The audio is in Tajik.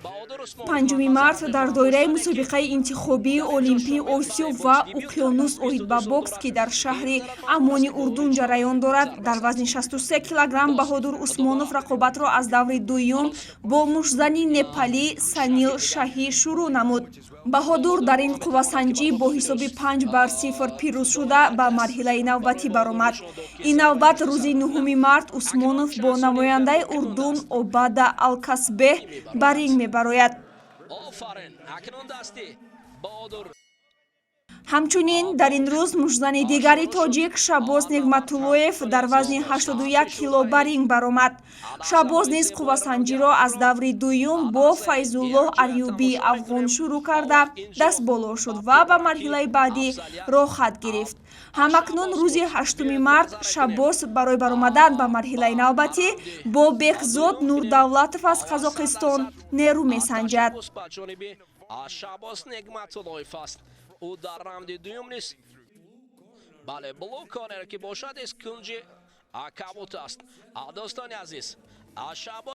5 март дар доираи мусобиқаи интихобии олимпии осиё ва уқёнус оид ба бокс ки дар шаҳри аммони урдун ҷараён дорад дар вазни 63 килограмм баҳодур усмонов рақобатро аз даври дуюм бо мушзани непалӣ Санил Шаҳӣ шурӯъ намуд. баҳодур дар ин қуввасанҷӣ бо ҳисоби 5-0 пирӯз шуда ба марҳилаи навбатӣ баромад. ин навбат рӯзи 9 март усмонов бо намояндаи урдун Обада Алкасбеҳ ба ринг мебарояд. ҳамчунин дар ин рӯз мушзани дигари тоҷик Шабоз Нигматуллоев дар вазни 81 кило ба ринг баромад. Шабоз низ қуввасанҷиро аз даври дуюм бо Файзуллоҳ Арюбии афғон шурӯъ карда даст боло шуд ва ба марҳилаи баъдӣ роҳ хат гирифт. ҳамакнун рӯзи 8 март Шабоз барои баромадан ба марҳилаи навбатӣ бо Беҳзод Нурдавлатов аз Қазоқистон нерӯ месанҷад. او در راند دوم نیست. بله بلوکانه که باشد از کنج کبوت است. دوستان عزیز